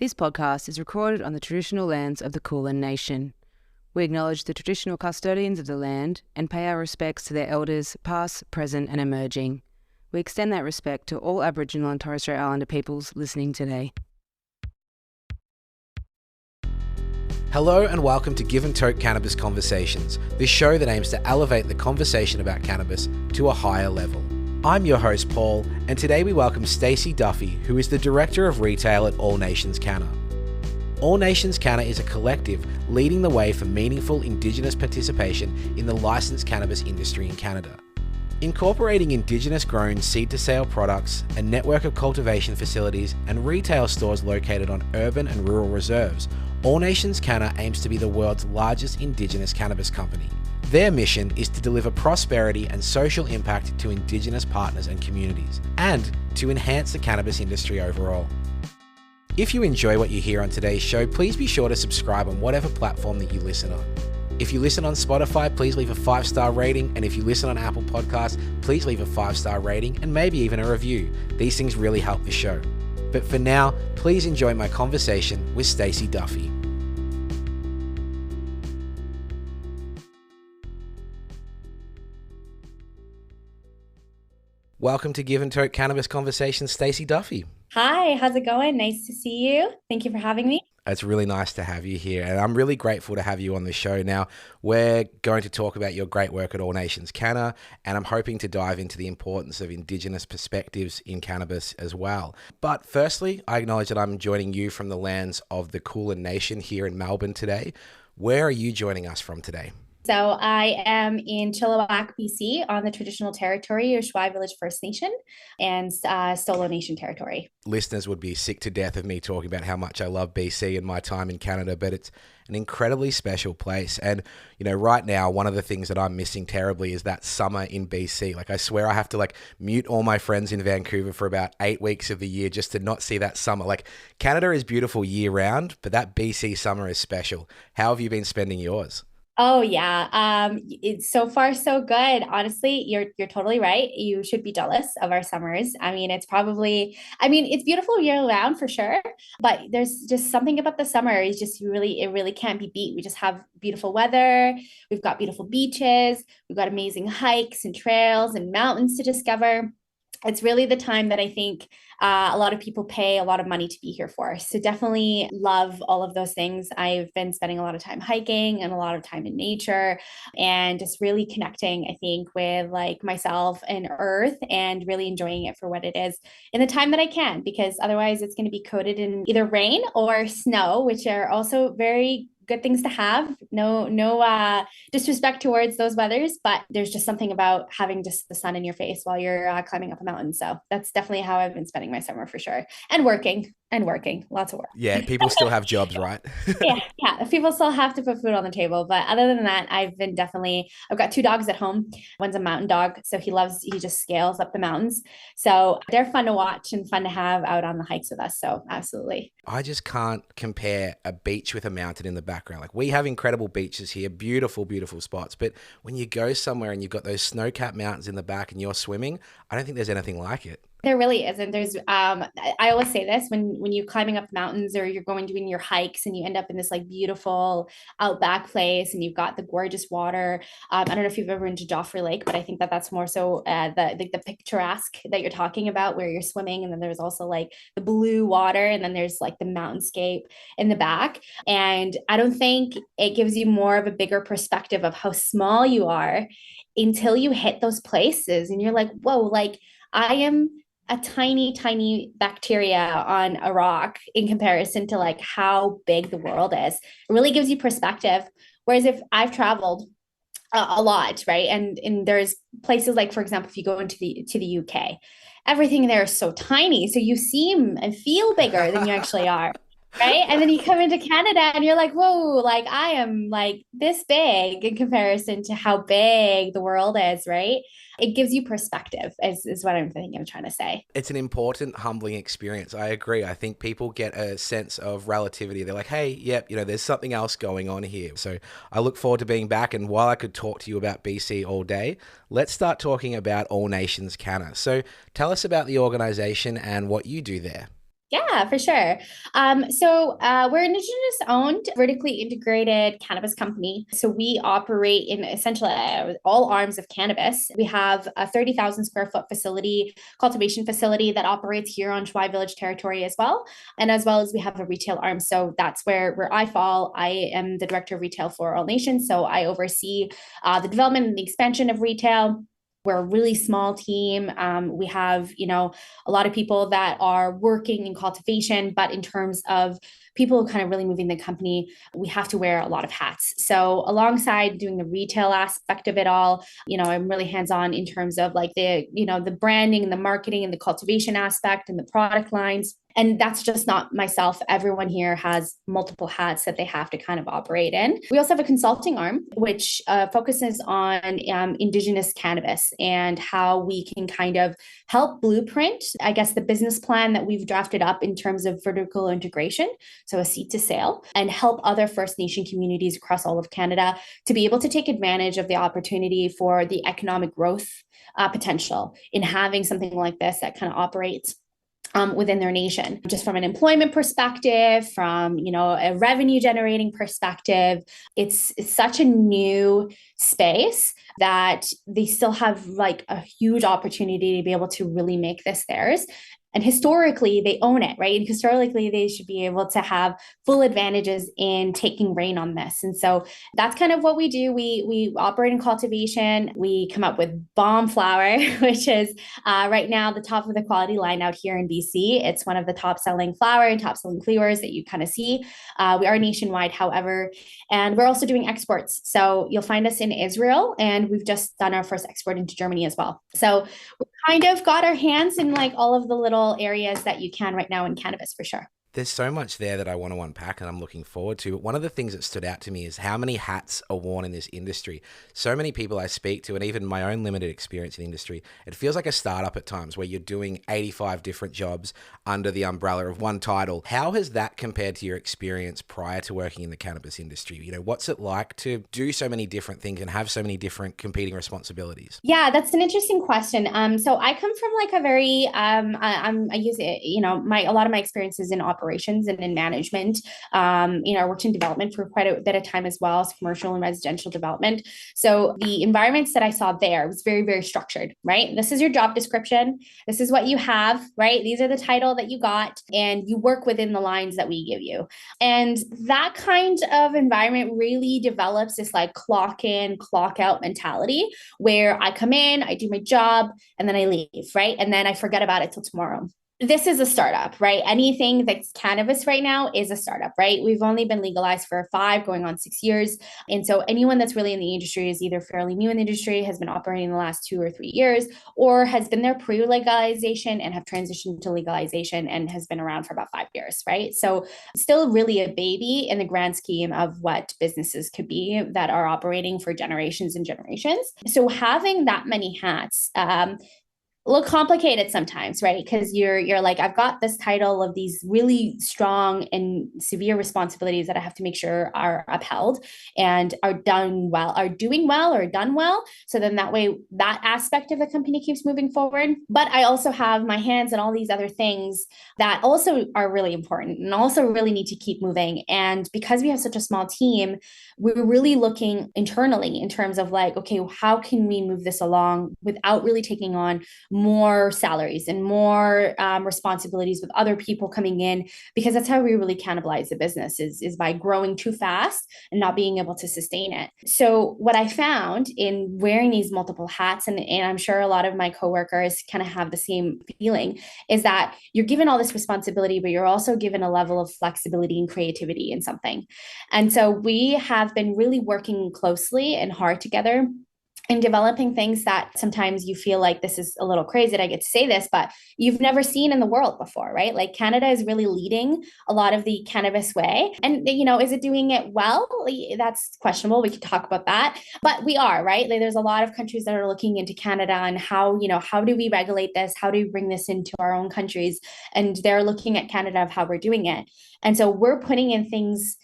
This podcast is recorded on the traditional lands of the Kulin Nation. We acknowledge the traditional custodians of the land and pay our respects to their elders, past, present and emerging. We extend that respect to all Aboriginal and Torres Strait Islander peoples listening today. Hello and welcome to Give and Toke Cannabis Conversations, this show that aims to elevate the conversation about cannabis to a higher level. I'm your host Paul, and today we welcome Stacey Duffy, who is the Director of Retail at Nations Canna. Nations Canna is a collective leading the way for meaningful Indigenous participation in the licensed cannabis industry in Canada. Incorporating Indigenous-grown seed-to-sale products, a network of cultivation facilities and retail stores located on urban and rural reserves, Nations Canna aims to be the world's largest Indigenous cannabis company. Their mission is to deliver prosperity and social impact to Indigenous partners and communities, and to enhance the cannabis industry overall. If you enjoy what you hear on today's show, please be sure to subscribe on whatever platform that you listen on. If you listen on Spotify, please leave a 5-star rating, and if you listen on Apple Podcasts, please leave a 5-star rating and maybe even a review. These things really help the show. But for now, please enjoy my conversation with Stacey Duffy. Welcome to Give and Toke Cannabis Conversations, Stacey Duffy. Hi, how's it going? Nice to see you. Thank you for having me. It's really nice to have you here, and I'm really grateful to have you on the show. Now, we're going to talk about your great work at Nations Canna, and I'm hoping to dive into the importance of Indigenous perspectives in cannabis as well. But firstly, I acknowledge that I'm joining you from the lands of the Kulin Nation here in Melbourne today. Where are you joining us from today? So I am in Chilliwack, BC, on the traditional territory of Shwai Village First Nation and Solo Nation territory. Listeners would be sick to death of me talking about how much I love BC and my time in Canada, but it's an incredibly special place. And, you know, right now, one of the things that I'm missing terribly is that summer in BC. Like, I swear I have to mute all my friends in Vancouver for about 8 weeks of the year just to not see that summer. Like, Canada is beautiful year round, but that BC summer is special. How have you been spending yours? Oh yeah. It's so far so good. Honestly, you're totally right. You should be jealous of our summers. It's beautiful year round for sure, but there's just something about the summer. It really can't be beat. We just have beautiful weather. We've got beautiful beaches. We've got amazing hikes and trails and mountains to discover. It's really the time that I think a lot of people pay a lot of money to be here for. So definitely love all of those things. I've been spending a lot of time hiking and a lot of time in nature and just really connecting, I think, with myself and earth and really enjoying it for what it is in the time that I can, because otherwise it's going to be coated in either rain or snow, which are also very good things to have. No disrespect towards those weathers, but there's just something about having just the sun in your face while you're climbing up a mountain. So that's definitely how I've been spending my summer for sure. And working, lots of work. Yeah, people still have jobs, right? Yeah. People still have to put food on the table. But other than that, I've got 2 dogs at home. One's a mountain dog, so he just scales up the mountains. So they're fun to watch and fun to have out on the hikes with us. So absolutely. I just can't compare a beach with a mountain in the background. Like, we have incredible beaches here, beautiful, beautiful spots. But when you go somewhere and you've got those snow-capped mountains in the back and you're swimming, I don't think there's anything like it. There really isn't. I always say this when you're climbing up mountains or you're doing your hikes and you end up in this beautiful outback place and you've got the gorgeous water. I don't know if you've ever been to Joffrey Lake, but I think that's more so the picturesque that you're talking about, where you're swimming and then there's also the blue water and then there's the mountainscape in the back. And I don't think it gives you more of a bigger perspective of how small you are until you hit those places and you're like, whoa, I am a tiny, tiny bacteria on a rock in comparison to how big the world is. It really gives you perspective. Whereas if I've traveled a lot, right? And there's places for example, if you go to the UK, everything there is so tiny. So you seem and feel bigger than you actually are. Right. And then you come into Canada and you're like, whoa, I am this big in comparison to how big the world is. Right. It gives you perspective is what I'm trying to say. It's an important, humbling experience. I agree. I think people get a sense of relativity. They're like, hey, yep, there's something else going on here. So I look forward to being back. And while I could talk to you about BC all day, let's start talking about Nations Canna. So tell us about the organization and what you do there. Yeah, for sure. We're Indigenous-owned, vertically integrated cannabis company. So we operate in essentially all arms of cannabis. We have a 30,000 square foot facility, cultivation facility that operates here on Chwai Village territory as well as we have a retail arm. So that's where I fall. I am the director of retail for All Nations. So I oversee the development and the expansion of retail. We're a really small team. We have, a lot of people that are working in cultivation, but in terms of people kind of really moving the company, we have to wear a lot of hats. So alongside doing the retail aspect of it all, I'm really hands-on in terms of like the branding and the marketing and the cultivation aspect and the product lines. And that's just not myself. Everyone here has multiple hats that they have to kind of operate in. We also have a consulting arm, which focuses on Indigenous cannabis and how we can kind of help blueprint, I guess, the business plan that we've drafted up in terms of vertical integration, so a seed to sale, and help other First Nation communities across all of Canada to be able to take advantage of the opportunity for the economic growth potential in having something like this that kind of operates within their nation, just from an employment perspective, from a revenue generating perspective. It's such a new space that they still have like a huge opportunity to be able to really make this theirs. And historically, they own it, right? And historically, they should be able to have full advantages in taking reign on this. And so that's kind of what we do. We operate in cultivation. We come up with bomb flower, which is right now the top of the quality line out here in BC. It's one of the top selling flower and top selling flowers that you kind of see. We are nationwide, however, and we're also doing exports. So you'll find us in Israel, and we've just done our first export into Germany as well. So we kind of got our hands in like all of the little areas that you can right now in cannabis, for sure. There's so much there that I want to unpack and I'm looking forward to. But one of the things that stood out to me is how many hats are worn in this industry. So many people I speak to, and even my own limited experience in the industry, it feels like a startup at times where you're doing 85 different jobs under the umbrella of one title. How has that compared to your experience prior to working in the cannabis industry? What's it like to do so many different things and have so many different competing responsibilities? Yeah, that's an interesting question. So I come from like a very, I use it, a lot of my experiences in operations and in management. I worked in development for quite a bit of time as well as commercial and residential development. So the environments that I saw there was very, very structured, right? This is your job description. This is what you have, right? These are the title that you got, and you work within the lines that we give you. And that kind of environment really develops this like clock in, clock out mentality where I come in, I do my job, and then I leave, right? And then I forget about it till tomorrow. This is a startup, right? Anything that's cannabis right now is a startup, right? We've only been legalized for 5, going on 6 years. And so anyone that's really in the industry is either fairly new in the industry, has been operating in the last 2 or 3 years, or has been there pre-legalization and have transitioned to legalization and has been around for about 5 years, right? So still really a baby in the grand scheme of what businesses could be that are operating for generations and generations. So having that many hats, look complicated sometimes, right? Because you're like, I've got this title of these really strong and severe responsibilities that I have to make sure are upheld and are doing well or done well. So then that way that aspect of the company keeps moving forward. But I also have my hands in all these other things that also are really important and also really need to keep moving. And because we have such a small team, we're really looking internally in terms of like, okay, how can we move this along without really taking on more salaries and more responsibilities with other people coming in, because that's how we really cannibalize the business is by growing too fast and not being able to sustain it. So what I found in wearing these multiple hats, and I'm sure a lot of my coworkers kind of have the same feeling, is that you're given all this responsibility, but you're also given a level of flexibility and creativity in something. And so we have been really working closely and hard together and developing things that sometimes you feel like this is a little crazy that I get to say this, but you've never seen in the world before, right? Like Canada is really leading a lot of the cannabis way. And, is it doing it well? That's questionable. We could talk about that, but we are, right? Like there's a lot of countries that are looking into Canada and how do we regulate this? How do we bring this into our own countries? And they're looking at Canada of how we're doing it. And so we're putting in things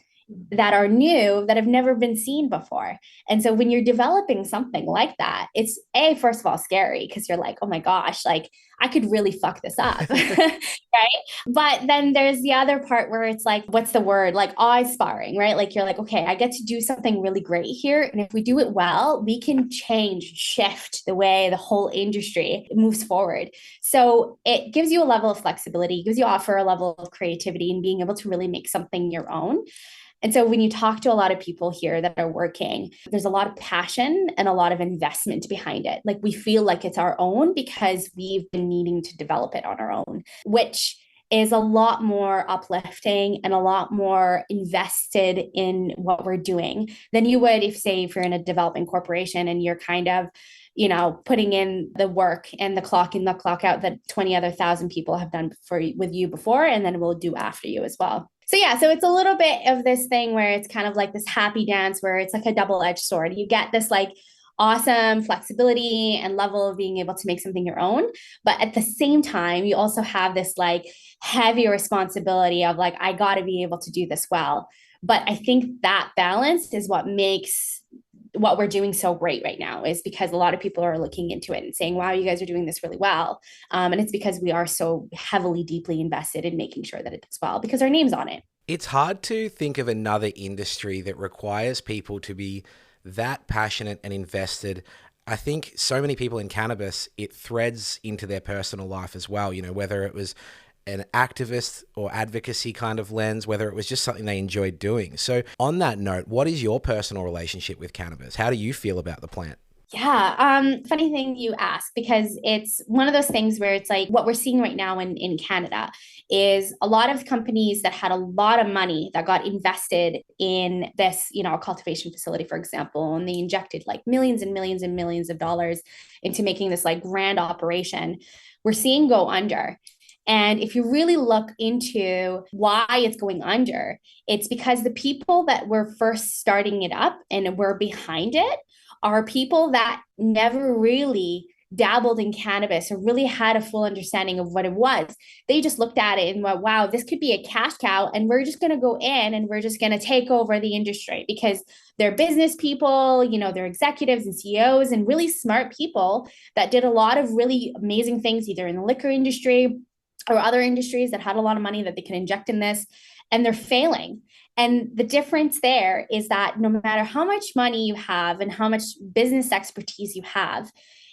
that are new that have never been seen before. And so when you're developing something like that, it's first of all, scary because you're like, oh my gosh, like I could really fuck this up. Right. But then there's the other part where it's like, what's the word? Like awe-inspiring, right? Like you're like, okay, I get to do something really great here. And if we do it well, we can shift the way the whole industry moves forward. So it gives you a level of flexibility, gives you offer a level of creativity and being able to really make something your own. And so when you talk to a lot of people here that are working, there's a lot of passion and a lot of investment behind it. Like we feel like it's our own because we've been needing to develop it on our own, which is a lot more uplifting and a lot more invested in what we're doing than you would if you're in a developing corporation and you're kind of putting in the work and the clock in, the clock out that 20,000 other people have done with you before, and then we'll do after you as well. So yeah, so it's a little bit of this thing where it's kind of like this happy dance where it's like a double-edged sword. You get this like awesome flexibility and level of being able to make something your own. But at the same time, you also have this like heavy responsibility of like, I got to be able to do this well. But I think that balance is what makes what we're doing so great right now, is because a lot of people are looking into it and saying, wow, you guys are doing this really well. And it's because we are so heavily, deeply invested in making sure that it does well because our name's on it. It's hard to think of another industry that requires people to be that passionate and invested. I think so many people in cannabis, it threads into their personal life as well, whether it was an activist or advocacy kind of lens, whether it was just something they enjoyed doing. So on that note, what is your personal relationship with cannabis? How do you feel about the plant? Yeah, funny thing you ask, because it's one of those things where it's like what we're seeing right now in Canada is a lot of companies that had a lot of money that got invested in this, a cultivation facility, for example, and they injected like millions and millions and millions of dollars into making this like grand operation, we're seeing go under. And if you really look into why it's going under, it's because the people that were first starting it up and were behind it are people that never really dabbled in cannabis or really had a full understanding of what it was. They just looked at it and went, wow, this could be a cash cow. And we're just going to go in and we're just going to take over the industry because they're business people, they're executives and CEOs and really smart people that did a lot of really amazing things, either in the liquor industry or other industries that had a lot of money that they can inject in this, and they're failing. And the difference there is that no matter how much money you have and how much business expertise you have,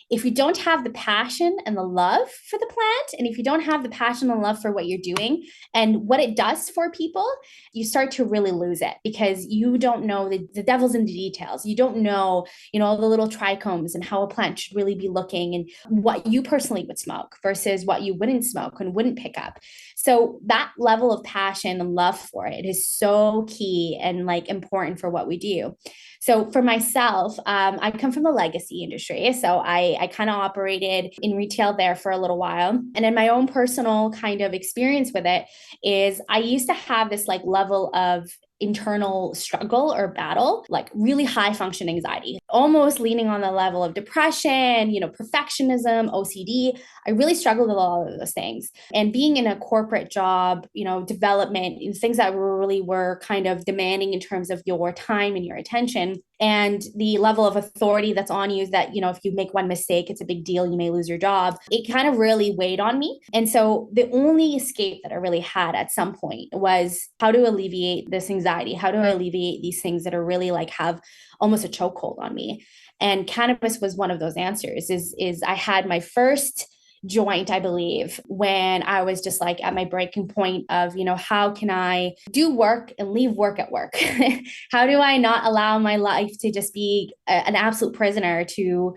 if you don't have the passion and the love for the plant, and if you don't have the passion and love for what you're doing and what it does for people, you start to really lose it because you don't know the devil's in the details. You don't know, all the little trichomes and how a plant should really be looking and what you personally would smoke versus what you wouldn't smoke and wouldn't pick up. So that level of passion and love for it is so key and like important for what we do. So for myself, I come from the legacy industry. So I kind of operated in retail there for a little while. And in my own personal kind of experience with it is I used to have this like level of internal struggle or battle, like really high function anxiety, almost leaning on the level of depression, perfectionism, OCD. I really struggled with all of those things. And being in a corporate job, development, things that really were kind of demanding in terms of your time and your attention, and the level of authority that's on you is that, if you make one mistake, it's a big deal. You may lose your job. It kind of really weighed on me. And so the only escape that I really had at some point was how to alleviate this anxiety, how to alleviate these things that are really like have almost a chokehold on me. And cannabis was one of those answers. Is I had my first joint, I believe, when I was just like at my breaking point of, how can I do work and leave work at work? How do I not allow my life to just be an absolute prisoner to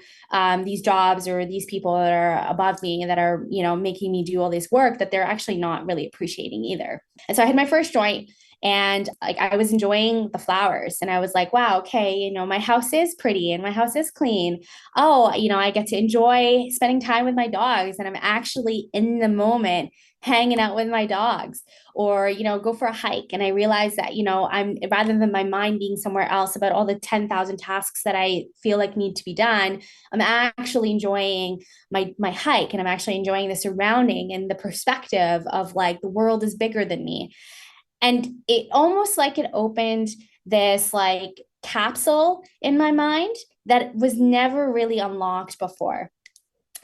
these jobs or these people that are above me that are, making me do all this work that they're actually not really appreciating either. And so I had my first joint. And like I was enjoying the flowers and I was like, wow, okay, my house is pretty and my house is clean. Oh, I get to enjoy spending time with my dogs and I'm actually in the moment hanging out with my dogs or, go for a hike. And I realized that, I'm rather than my mind being somewhere else about all the 10,000 tasks that I feel like need to be done, I'm actually enjoying my hike and I'm actually enjoying the surrounding and the perspective of like the world is bigger than me. And it almost like it opened this like capsule in my mind that was never really unlocked before.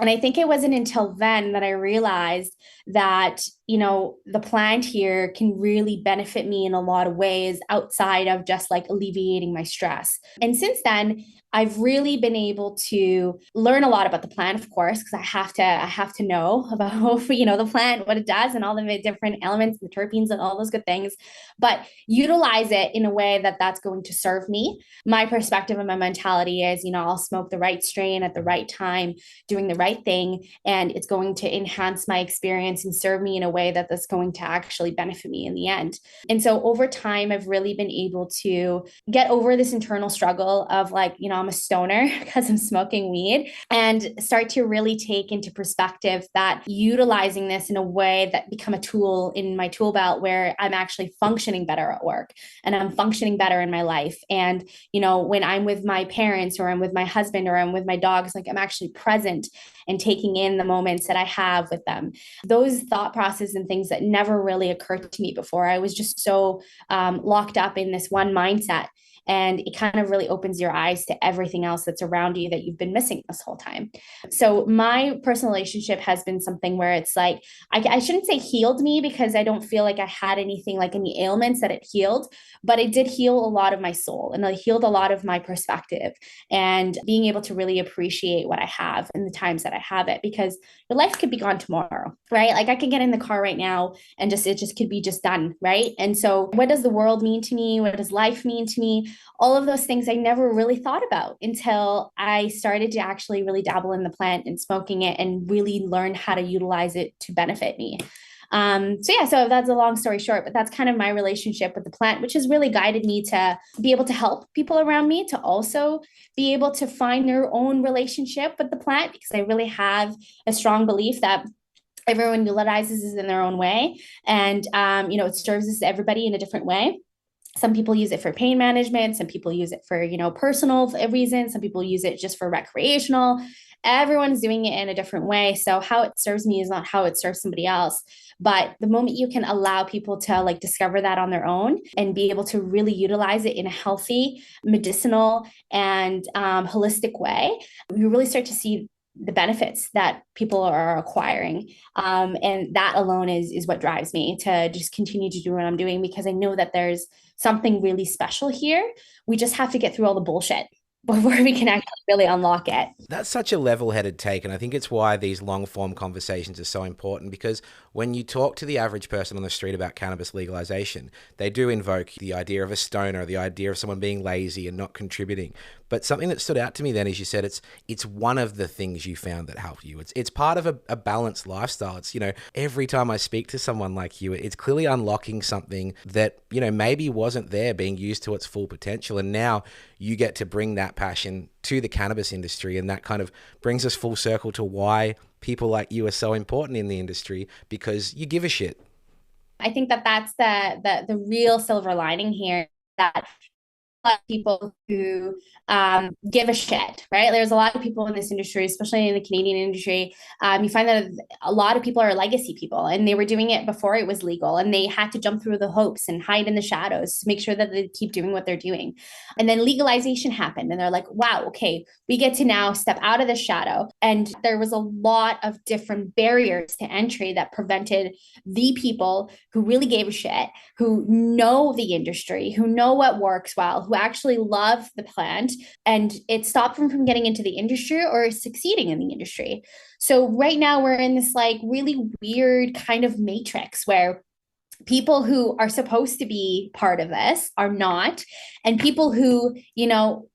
And I think it wasn't until then that I realized that, the plant here can really benefit me in a lot of ways outside of just like alleviating my stress. And since then, I've really been able to learn a lot about the plant, of course, because I have to know about, the plant, what it does, and all the different elements, the terpenes, and all those good things, but utilize it in a way that that's going to serve me. My perspective and my mentality is, I'll smoke the right strain at the right time, doing the right thing, and it's going to enhance my experience and serve me in a way that that's going to actually benefit me in the end. And so over time, I've really been able to get over this internal struggle of like, I'm a stoner because I'm smoking weed, and start to really take into perspective that utilizing this in a way that become a tool in my tool belt where I'm actually functioning better at work and I'm functioning better in my life. And, when I'm with my parents or I'm with my husband or I'm with my dogs, like I'm actually present and taking in the moments that I have with them. Those thought processes and things that never really occurred to me before. I was just so locked up in this one mindset. And it kind of really opens your eyes to everything else that's around you that you've been missing this whole time. So my personal relationship has been something where it's like, I shouldn't say healed me because I don't feel like I had anything like any ailments that it healed, but it did heal a lot of my soul and it healed a lot of my perspective and being able to really appreciate what I have in the times that I have it, because your life could be gone tomorrow, right? Like I could get in the car right now and it just could be just done, right? And so what does the world mean to me? What does life mean to me? All of those things I never really thought about until I started to actually really dabble in the plant and smoking it and really learn how to utilize it to benefit me. So that's a long story short, but that's kind of my relationship with the plant, which has really guided me to be able to help people around me to also be able to find their own relationship with the plant, because I really have a strong belief that everyone utilizes it in their own way. And, it serves everybody in a different way. Some people use it for pain management. Some people use it for, personal reasons. Some people use it just for recreational. Everyone's doing it in a different way. So how it serves me is not how it serves somebody else. But the moment you can allow people to like discover that on their own and be able to really utilize it in a healthy, medicinal, and holistic way, you really start to see the benefits that people are acquiring. And that alone is what drives me to just continue to do what I'm doing, because I know that there's something really special here. We just have to get through all the bullshit before we can actually really unlock it. That's such a level-headed take, and I think it's why these long-form conversations are so important, because when you talk to the average person on the street about cannabis legalization, they do invoke the idea of a stoner, the idea of someone being lazy and not contributing. But something that stood out to me then is you said it's one of the things you found that helped you. It's part of a balanced lifestyle. It's, every time I speak to someone like you, it's clearly unlocking something that, maybe wasn't there being used to its full potential. And now you get to bring that passion to the cannabis industry. And that kind of brings us full circle to why people like you are so important in the industry, because you give a shit. I think that that's the real silver lining here, that people who give a shit, right? There's a lot of people in this industry, especially in the Canadian industry. You find that a lot of people are legacy people, and they were doing it before it was legal, and they had to jump through the hoops and hide in the shadows to make sure that they keep doing what they're doing. And then legalization happened, and they're like, wow, okay, we get to now step out of the shadow. And there was a lot of different barriers to entry that prevented the people who really gave a shit, who know the industry, who know what works well, who actually love the plant, and it stopped them from getting into the industry or succeeding in the industry. So right now we're in this like really weird kind of matrix where people who are supposed to be part of this are not, and people who,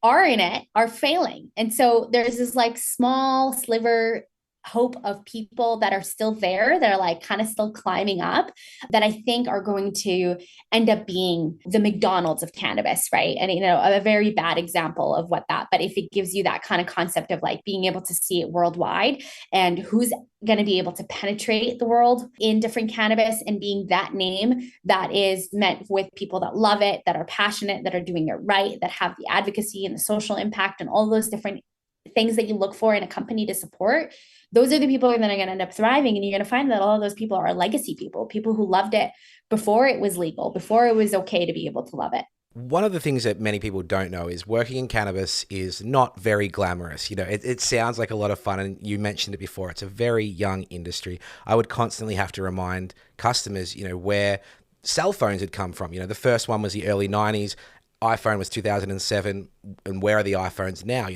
are in it are failing. And so there's this like small sliver hope of people that are still there, that are like kind of still climbing up, that I think are going to end up being the McDonald's of cannabis, right? And, a very bad example of what that, but if it gives you that kind of concept of like being able to see it worldwide and who's going to be able to penetrate the world in different cannabis, and being that name that is meant with people that love it, that are passionate, that are doing it right, that have the advocacy and the social impact and all those different things that you look for in a company to support. Those are the people that are going to end up thriving. And you're going to find that all of those people are legacy people, people who loved it before it was legal, before it was okay to be able to love it. One of the things that many people don't know is working in cannabis is not very glamorous. It sounds like a lot of fun, and you mentioned it before. It's a very young industry. I would constantly have to remind customers, where cell phones had come from. The first one was the early 90s. iPhone was 2007, and where are the iPhones now?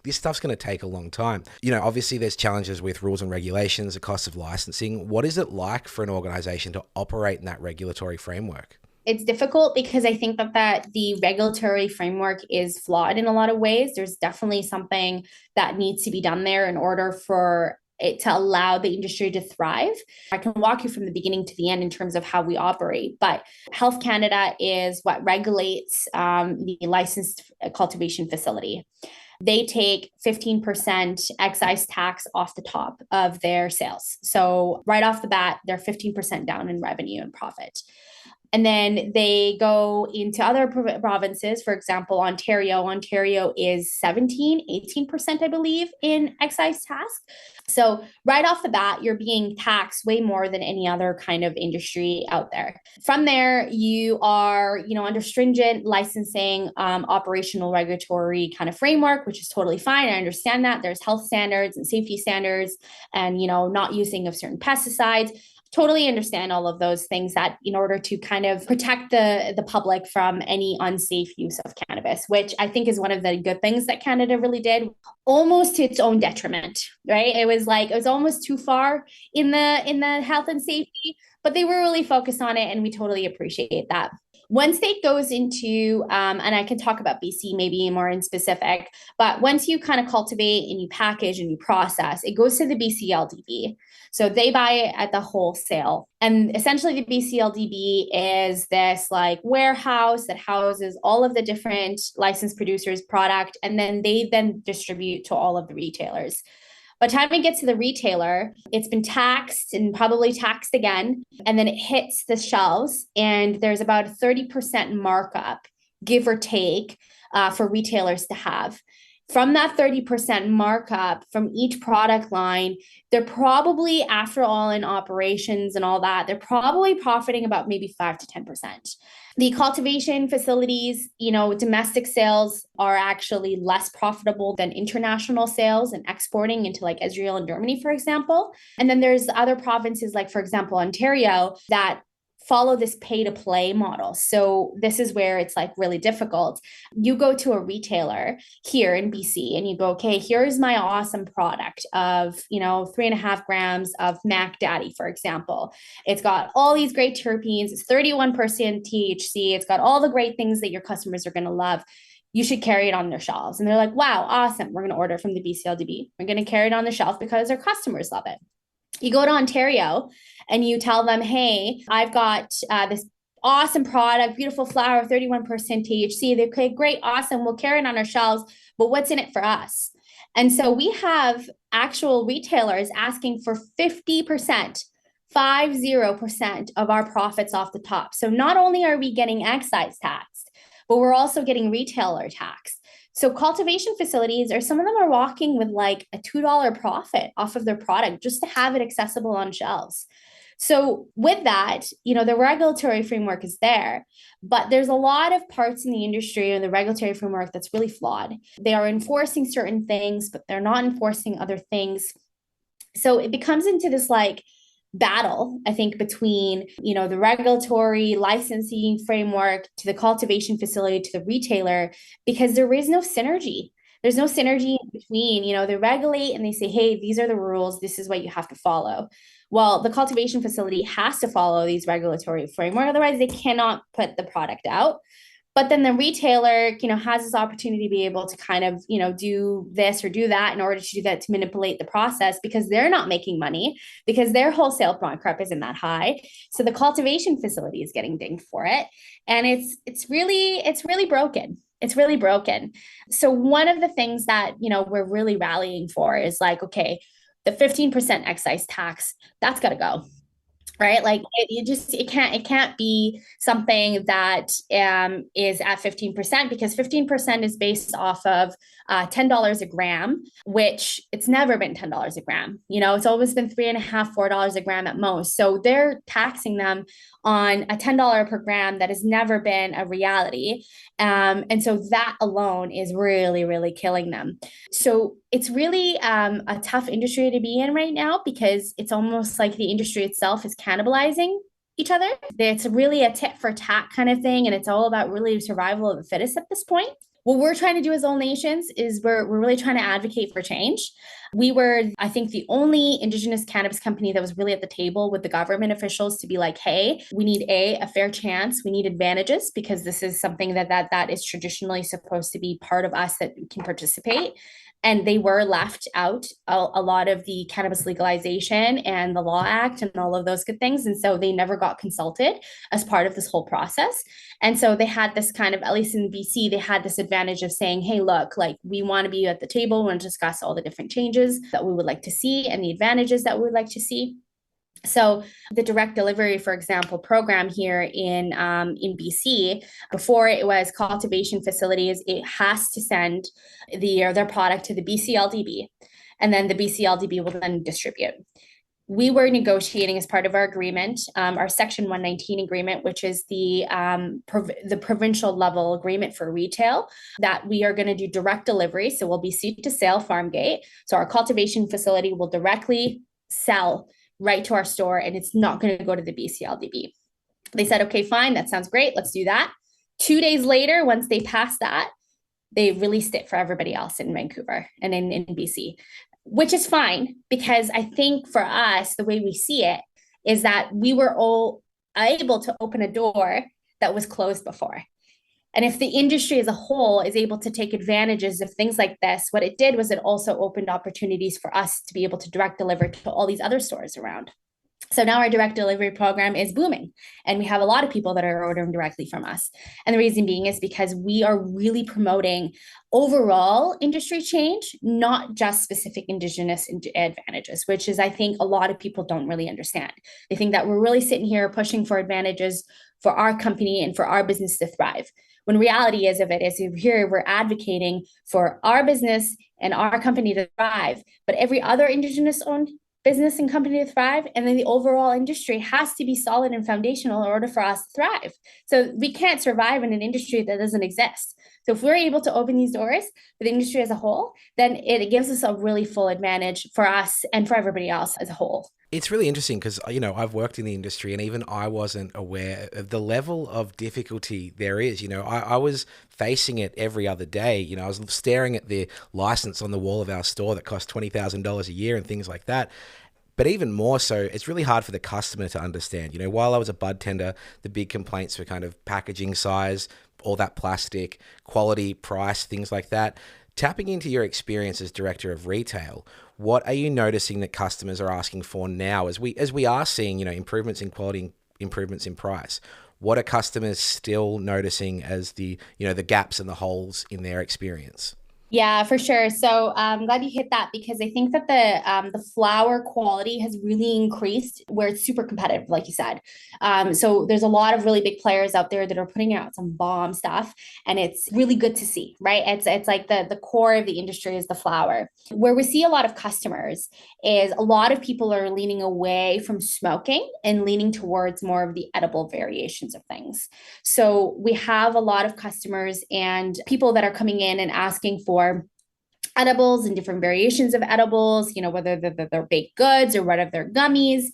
This stuff's going to take a long time. Obviously there's challenges with rules and regulations, the cost of licensing. What is it like for an organization to operate in that regulatory framework? It's difficult because I think that the regulatory framework is flawed in a lot of ways. There's definitely something that needs to be done there in order for it to allow the industry to thrive. I can walk you from the beginning to the end in terms of how we operate, but Health Canada is what regulates the licensed cultivation facility. They take 15% excise tax off the top of their sales. So right off the bat, they're 15% down in revenue and profit. And then they go into other provinces. For example, Ontario. Ontario is 18%, I believe, in excise tax. So right off the bat, you're being taxed way more than any other kind of industry out there. From there, you are, under stringent licensing, operational regulatory kind of framework, which is totally fine. I understand that there's health standards and safety standards and, not using of certain pesticides. Totally understand all of those things that in order to kind of protect the public from any unsafe use of cannabis, which I think is one of the good things that Canada really did, almost to its own detriment, right? It was almost too far in the health and safety, but they were really focused on it, and we totally appreciate that. One state goes into, and I can talk about BC maybe more in specific, but once you kind of cultivate and you package and you process, it goes to the BCLDB. So they buy it at the wholesale. And essentially the BCLDB is this like warehouse that houses all of the different licensed producers' product, and then they distribute to all of the retailers. By the time it gets to the retailer, it's been taxed and probably taxed again. And then it hits the shelves, and there's about a 30% markup, give or take, for retailers to have. From that 30% markup from each product line, they're probably, after all in operations and all that, they're probably profiting about maybe 5 to 10%. The cultivation facilities, domestic sales are actually less profitable than international sales and exporting into like Israel and Germany, for example. And then there's other provinces like, for example, Ontario, that follow this pay to play model. So this is where it's like really difficult. You go to a retailer here in BC and you go, okay, here's my awesome product of, 3.5 grams of Mac Daddy, for example. It's got all these great terpenes. It's 31% THC. It's got all the great things that your customers are going to love. You should carry it on their shelves. And they're like, wow, awesome. We're going to order from the BCLDB. We're going to carry it on the shelf because our customers love it. You go to Ontario and you tell them, hey, I've got this awesome product, beautiful flower, 31% THC. They say, great, awesome. We'll carry it on our shelves, but what's in it for us? And so we have actual retailers asking for 50%, 50% of our profits off the top. So not only are we getting excise taxed, but we're also getting retailer taxed. So cultivation facilities, or some of them are walking with like a $2 profit off of their product just to have it accessible on shelves. So with that, the regulatory framework is there, but there's a lot of parts in the industry and the regulatory framework that's really flawed. They are enforcing certain things, but they're not enforcing other things. So it becomes into this like battle, I think, between, the regulatory licensing framework to the cultivation facility to the retailer, because there is no synergy. There's no synergy between, they regulate and they say, hey, these are the rules. This is what you have to follow. Well, the cultivation facility has to follow these regulatory framework. Otherwise, they cannot put the product out. But then the retailer, has this opportunity to be able to kind of, do this or do that in order to do that, to manipulate the process, because they're not making money, because their wholesale markup isn't that high. So the cultivation facility is getting dinged for it. And it's really broken. It's really broken. So one of the things that, we're really rallying for is like, okay, the 15% excise tax, that's got to go. Right? Like it can't be something that is at 15%, because 15% is based off of $10 a gram, which it's never been $10 a gram. It's always been $3.50, $4 a gram at most. So they're taxing them on a $10 per gram that has never been a reality. And so that alone is really, really killing them. So it's really a tough industry to be in right now, because it's almost like the industry itself is cannibalizing each other. It's really a tit for tat kind of thing. And it's all about really survival of the fittest at this point. What we're trying to do as All Nations is we're really trying to advocate for change. We were, I think, the only Indigenous cannabis company that was really at the table with the government officials to be like, hey, we need a fair chance. We need advantages, because this is something that is traditionally supposed to be part of us that can participate. And they were left out a lot of the cannabis legalization and the Law Act and all of those good things. And so they never got consulted as part of this whole process. And so they had this kind of, at least in BC, they had this advantage of saying, hey, look, like, we want to be at the table. We want to discuss all the different changes that we would like to see and the advantages that we would like to see. So the direct delivery, for example, program here in BC, before it was cultivation facilities, it has to send their product to the BCLDB, and then the BCLDB will then distribute. We were negotiating as part of our agreement, our Section 119 agreement, which is the provincial level agreement for retail, that we are going to do direct delivery. So we'll be seed to sale farm gate. So our cultivation facility will directly sell right to our store, and it's not going to go to the BCLDB. They said, okay, fine, that sounds great. Let's do that. 2 days later, once they passed that, they released it for everybody else in Vancouver and in BC, which is fine, because I think for us, the way we see it is that we were all able to open a door that was closed before. And if the industry as a whole is able to take advantages of things like this, what it did was it also opened opportunities for us to be able to direct deliver to all these other stores around. So now our direct delivery program is booming, and we have a lot of people that are ordering directly from us. And the reason being is because we are really promoting overall industry change, not just specific Indigenous advantages, which is, I think, a lot of people don't really understand. They think that we're really sitting here pushing for advantages for our company and for our business to thrive. When reality is here we're advocating for our business and our company to thrive, but every other Indigenous owned business and company to thrive, and then the overall industry has to be solid and foundational in order for us to thrive. So we can't survive in an industry that doesn't exist. So if we're able to open these doors for the industry as a whole, then it gives us a really full advantage for us and for everybody else as a whole. It's really interesting because, I've worked in the industry, and even I wasn't aware of the level of difficulty there is. I was facing it every other day. I was staring at the license on the wall of our store that cost $20,000 a year and things like that. But even more so, it's really hard for the customer to understand. While I was a bud tender, the big complaints were kind of packaging size, all that plastic, quality, price, things like that. Tapping into your experience as director of retail, what are you noticing that customers are asking for now as we are seeing, improvements in quality, improvements in price? What are customers still noticing as the gaps and the holes in their experience? Yeah, for sure. So I'm glad you hit that, because I think that the flower quality has really increased, where it's super competitive, like you said. So there's a lot of really big players out there that are putting out some bomb stuff, and it's really good to see, right? It's like the core of the industry is the flower. Where we see a lot of customers is a lot of people are leaning away from smoking and leaning towards more of the edible variations of things. So we have a lot of customers and people that are coming in and asking for edibles and different variations of edibles, whether they're baked goods or whether they're gummies.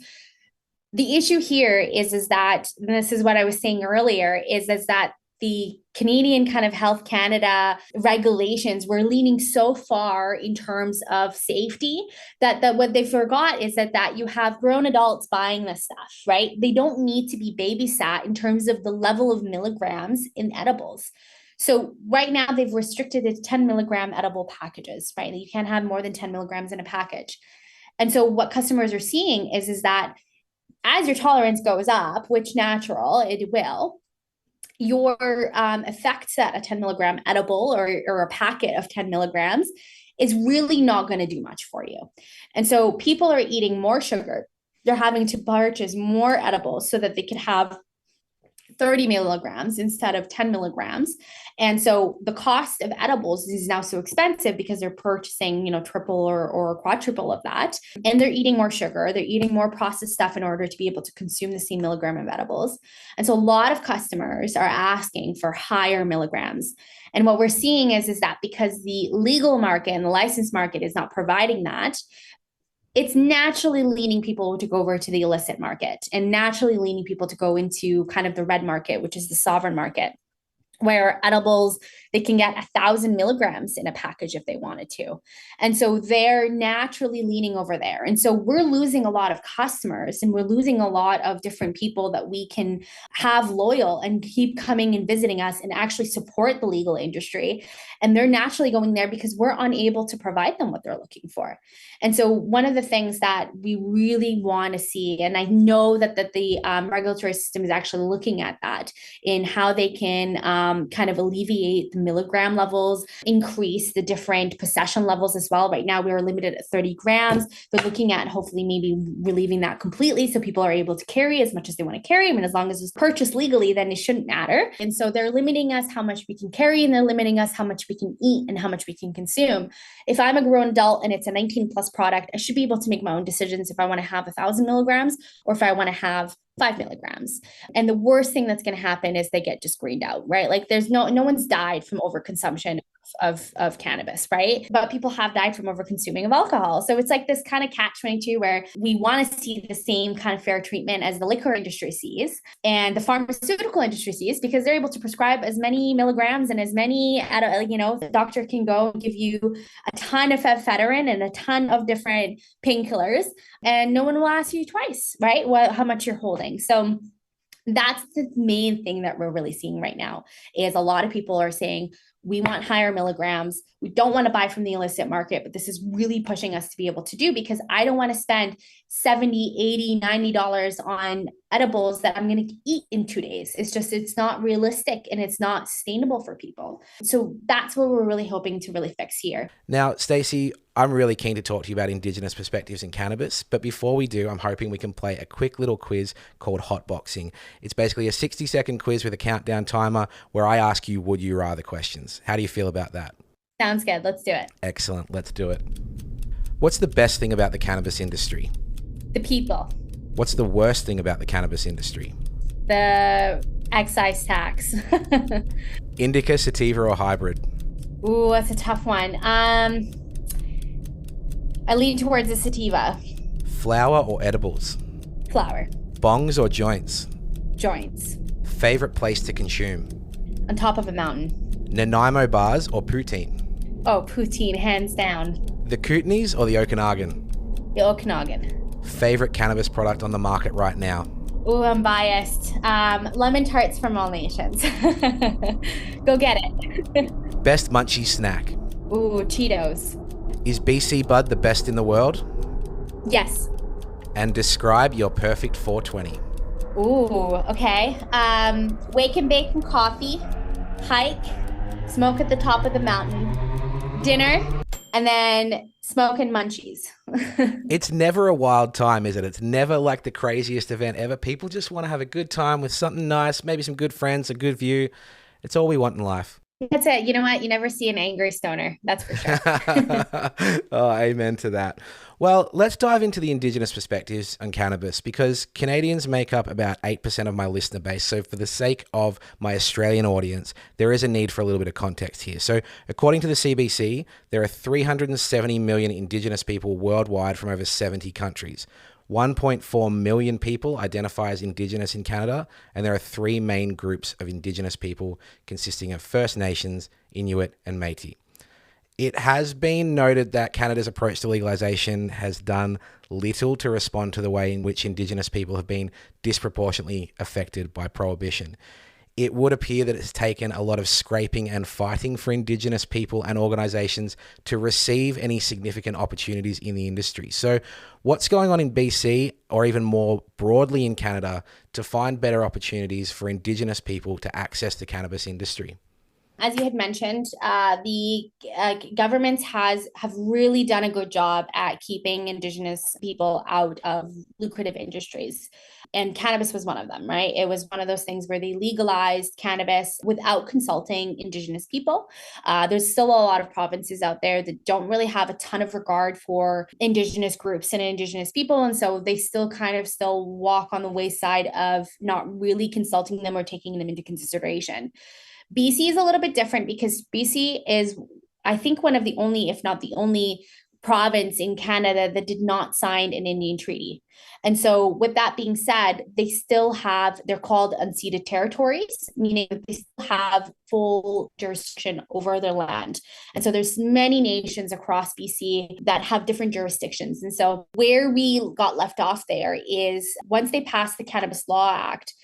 The issue here is that, and this is what I was saying earlier, is that the Canadian kind of Health Canada regulations were leaning so far in terms of safety that what they forgot is that you have grown adults buying this stuff, right? They don't need to be babysat in terms of the level of milligrams in edibles. So right now they've restricted it to 10 milligram edible packages, right? You can't have more than 10 milligrams in a package. And so what customers are seeing is that as your tolerance goes up, which natural, it will, your effects at a 10 milligram edible or a packet of 10 milligrams is really not going to do much for you. And so people are eating more sugar. They're having to purchase more edibles so that they can have 30 milligrams instead of 10 milligrams. And so the cost of edibles is now so expensive because they're purchasing, triple or quadruple of that. And they're eating more sugar, they're eating more processed stuff in order to be able to consume the same milligram of edibles. And so a lot of customers are asking for higher milligrams. And what we're seeing is that because the legal market and the licensed market is not providing that, it's naturally leaning people to go over to the illicit market and naturally leaning people to go into kind of the red market, which is the sovereign market, where edibles, they can get 1,000 milligrams in a package if they wanted to. And so they're naturally leaning over there. And so we're losing a lot of customers and we're losing a lot of different people that we can have loyal and keep coming and visiting us and actually support the legal industry. And they're naturally going there because we're unable to provide them what they're looking for. And so one of the things that we really want to see, and I know that the regulatory system is actually looking at that in how they can kind of alleviate the milligram levels, increase the different possession levels as well. Right now, we are limited at 30 grams. They're looking at hopefully maybe relieving that completely so people are able to carry as much as they want to carry. I mean, as long as it's purchased legally, then it shouldn't matter. And so they're limiting us how much we can carry and they're limiting us how much we can eat and how much we can consume. If I'm a grown adult and it's a 19 plus product, I should be able to make my own decisions if I want to have 1,000 milligrams or if I want to have 5 milligrams. And the worst thing that's going to happen is they get just greened out, right? Like there's no one's died from overconsumption of cannabis, right? But people have died from overconsuming of alcohol. So it's like this kind of catch-22 where we want to see the same kind of fair treatment as the liquor industry sees and the pharmaceutical industry sees, because they're able to prescribe as many milligrams and as many, the doctor can go and give you a ton of ephedrine and a ton of different painkillers and no one will ask you twice, right? How much you're holding. So that's the main thing that we're really seeing right now is a lot of people are saying, we want higher milligrams. We don't want to buy from the illicit market, but this is really pushing us to be able to do because I don't want to spend $70, $80, $90 on edibles that I'm going to eat in 2 days. It's not realistic and it's not sustainable for people. So that's what we're really hoping to really fix here. Now, Stacey, I'm really keen to talk to you about Indigenous perspectives in cannabis, but before we do, I'm hoping we can play a quick little quiz called Hotboxing. It's basically a 60-second quiz with a countdown timer where I ask you would you rather questions. How do you feel about that? Sounds good. Let's do it. Excellent. Let's do it. What's the best thing about the cannabis industry? The people. What's the worst thing about the cannabis industry? The excise tax. Indica, sativa, or hybrid? Ooh, that's a tough one. I lean towards the sativa. Flower or edibles? Flower. Bongs or joints? Joints. Favorite place to consume? On top of a mountain. Nanaimo bars or poutine? Oh, poutine, hands down. The Kootenays or the Okanagan? The Okanagan. Favorite cannabis product on the market right now? Ooh, I'm biased. Lemon tarts from All Nations. Go get it. Best munchie snack? Ooh, Cheetos. Is BC Bud the best in the world? Yes. And describe your perfect 420. Ooh, okay. Wake and bake from coffee, hike, smoke at the top of the mountain, dinner, and then smoke and munchies. It's never a wild time, is it? It's never like the craziest event ever. People just want to have a good time with something nice, maybe some good friends, a good view. It's all we want in life. That's it. You know what? You never see an angry stoner. That's for sure. Oh, amen to that. Well, let's dive into the Indigenous perspectives on cannabis because Canadians make up about 8% of my listener base. So for the sake of my Australian audience, there is a need for a little bit of context here. So according to the CBC, there are 370 million Indigenous people worldwide from over 70 countries. 1.4 million people identify as Indigenous in Canada, and there are 3 main groups of Indigenous people consisting of First Nations, Inuit, and Métis. It has been noted that Canada's approach to legalization has done little to respond to the way in which Indigenous people have been disproportionately affected by prohibition. It would appear that it's taken a lot of scraping and fighting for Indigenous people and organisations to receive any significant opportunities in the industry. So what's going on in BC, or even more broadly in Canada, to find better opportunities for Indigenous people to access the cannabis industry? As you had mentioned, the governments have really done a good job at keeping Indigenous people out of lucrative industries. And cannabis was one of them, right? It was one of those things where they legalized cannabis without consulting Indigenous people. There's still a lot of provinces out there that don't really have a ton of regard for Indigenous groups and Indigenous people. And so they still walk on the wayside of not really consulting them or taking them into consideration. BC is a little bit different because BC is, I think, one of the only, if not the only, province in Canada that did not sign an Indian treaty. And so, with that being said, they're called unceded territories, meaning that they still have full jurisdiction over their land. And so, there's many nations across BC that have different jurisdictions. And so, where we got left off there is once they passed the Cannabis Law Act,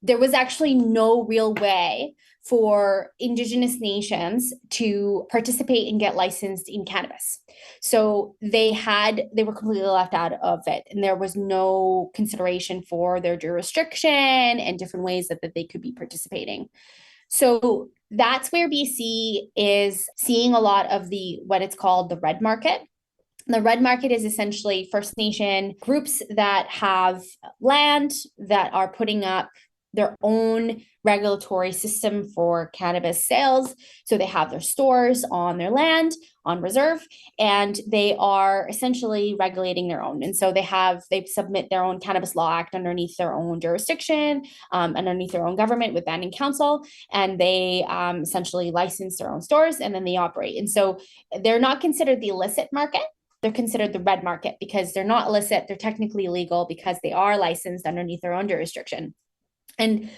there was actually no real way for Indigenous nations to participate and get licensed in cannabis. So they were completely left out of it. And there was no consideration for their jurisdiction and different ways that they could be participating. So that's where BC is seeing a lot of what it's called the red market. The red market is essentially First Nation groups that have land that are putting up their own regulatory system for cannabis sales. So they have their stores on their land, on reserve, and they are essentially regulating their own. And so they submit their own Cannabis Law Act underneath their own jurisdiction, underneath their own government with banning council, and they essentially license their own stores and then they operate. And so they're not considered the illicit market. They're considered the red market because they're not illicit. They're technically illegal because they are licensed underneath their own jurisdiction. And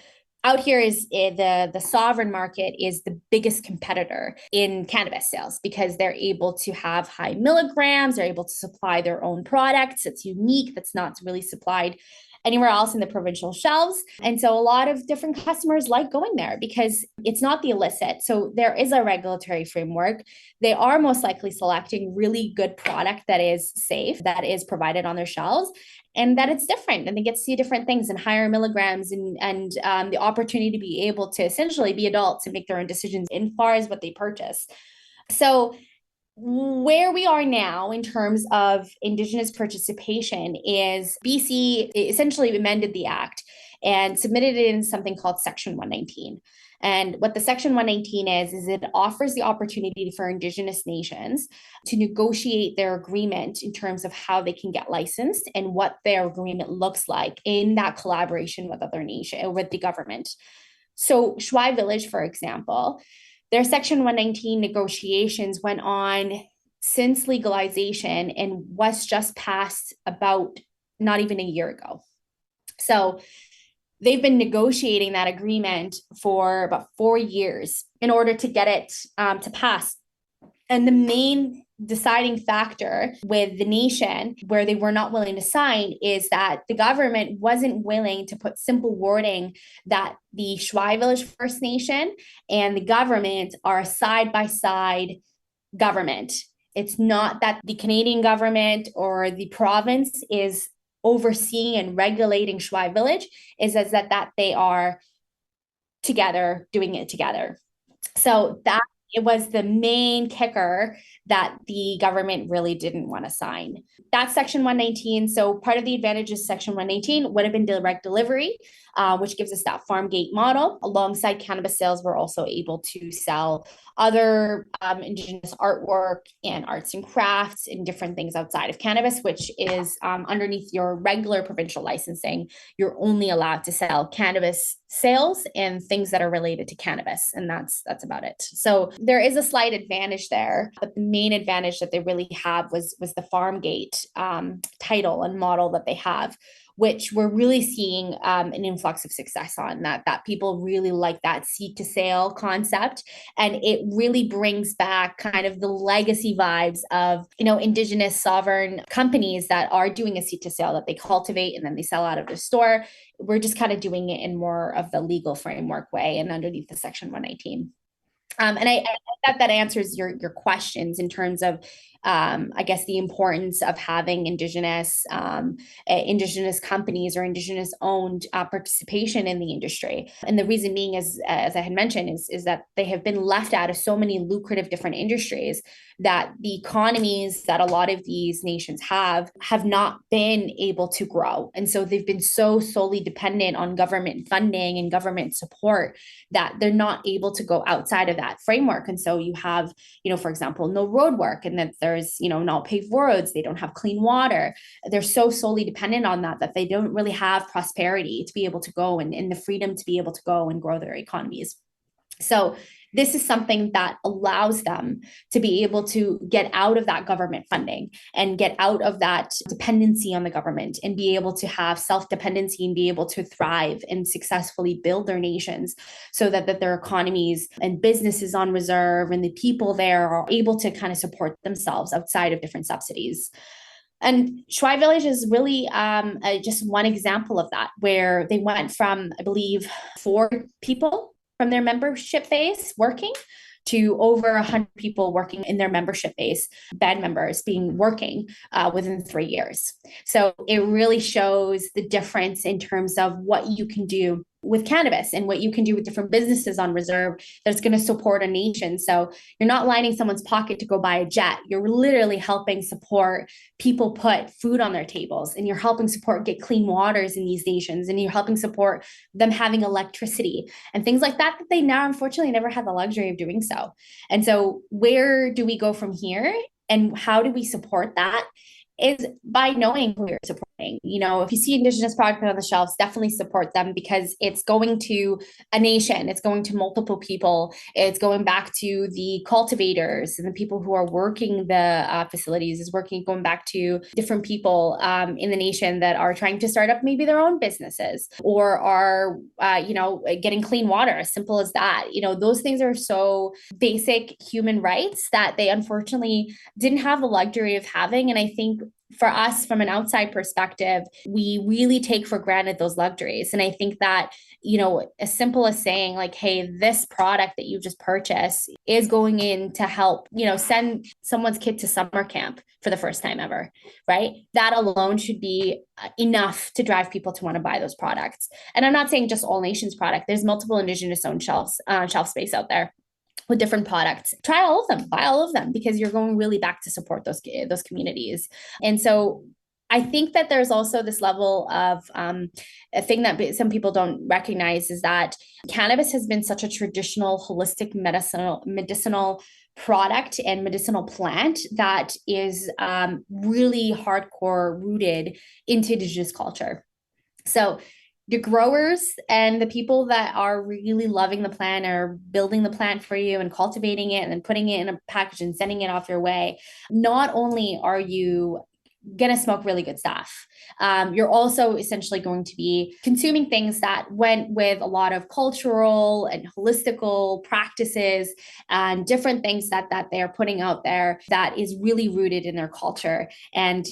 out here is the sovereign market is the biggest competitor in cannabis sales because they're able to have high milligrams. They're able to supply their own products. It's unique. That's not really supplied anywhere else in the provincial shelves. And so a lot of different customers like going there because it's not the illicit. So there is a regulatory framework. They are most likely selecting really good product that is safe, that is provided on their shelves, and that it's different, and they get to see different things and higher milligrams and the opportunity to be able to essentially be adults and make their own decisions in far as what they purchase. So where we are now in terms of Indigenous participation is BC essentially amended the act and submitted it in something called Section 119. And what the Section 119 is it offers the opportunity for Indigenous nations to negotiate their agreement in terms of how they can get licensed and what their agreement looks like in that collaboration with other nations, with the government. So Shwai Village, for example, their Section 119 negotiations went on since legalization and was just passed about not even a year ago. So they've been negotiating that agreement for about 4 years in order to get it to pass. And the main deciding factor with the nation where they were not willing to sign is that the government wasn't willing to put simple wording that the Shwai Village First Nation and the government are a side-by-side government. It's not that the Canadian government or the province is overseeing and regulating Shwai Village, is that they are together, doing it together. So that it was the main kicker that the government really didn't want to sign. That's Section 119. So part of the advantages of Section 119 would have been direct delivery, which gives us that farm gate model. Alongside cannabis sales, we're also able to sell other Indigenous artwork and arts and crafts and different things outside of cannabis, which is underneath your regular provincial licensing. You're only allowed to sell cannabis sales and things that are related to cannabis, and that's about it. So there is a slight advantage there, but the main advantage that they really have was the farm gate title and model that they have, which we're really seeing an influx of success on, that people really like that seed to sale concept. And it really brings back kind of the legacy vibes of, Indigenous sovereign companies that are doing a seed to sale that they cultivate and then they sell out of the store. We're just kind of doing it in more of the legal framework way and underneath the Section 119. And I thought that answers your questions in terms of I guess, the importance of having Indigenous companies or Indigenous owned participation in the industry. And the reason being is, as I had mentioned, is that they have been left out of so many lucrative different industries that the economies that a lot of these nations have not been able to grow. And so they've been so solely dependent on government funding and government support that they're not able to go outside of that framework. And so you have, for example, no road work, and that there's, not paved roads, they don't have clean water. They're so solely dependent on that they don't really have prosperity to be able to go and the freedom to be able to go and grow their economies. So this is something that allows them to be able to get out of that government funding and get out of that dependency on the government and be able to have self-dependency and be able to thrive and successfully build their nations so that their economies and businesses on reserve and the people there are able to kind of support themselves outside of different subsidies. And Shwai Village is really just one example of that, where they went from, I believe, 4 people from their membership base working to over 100 people working in their membership base, band members working within 3 years. So it really shows the difference in terms of what you can do with cannabis and what you can do with different businesses on reserve that's going to support a nation. So you're not lining someone's pocket to go buy a jet. You're literally helping support people put food on their tables, and you're helping support get clean waters in these nations, and you're helping support them having electricity and things like that they now unfortunately never had the luxury of doing so. And so where do we go from here, and how do we support that? Is by knowing who you're supporting. If you see Indigenous product on the shelves, definitely support them, because it's going to a nation, it's going to multiple people, it's going back to the cultivators and the people who are working the facilities, is going back to different people in the nation that are trying to start up maybe their own businesses, or are, getting clean water, as simple as that. Those things are so basic human rights that they unfortunately didn't have the luxury of having. And I think for us, from an outside perspective, we really take for granted those luxuries. And I think that, as simple as saying like, hey, this product that you just purchased is going in to help, send someone's kid to summer camp for the first time ever, right? That alone should be enough to drive people to want to buy those products. And I'm not saying just all nations product. There's multiple Indigenous owned shelf space out there with different products. Try all of them, buy all of them, because you're going really back to support those communities. And so I think that there's also this level of a thing that some people don't recognize, is that cannabis has been such a traditional, holistic medicinal product and medicinal plant that is really hardcore rooted into Indigenous culture. So the growers and the people that are really loving the plant are building the plant for you and cultivating it and then putting it in a package and sending it off your way. Not only are you going to smoke really good stuff, you're also essentially going to be consuming things that went with a lot of cultural and holistical practices and different things that they're putting out there that is really rooted in their culture. And,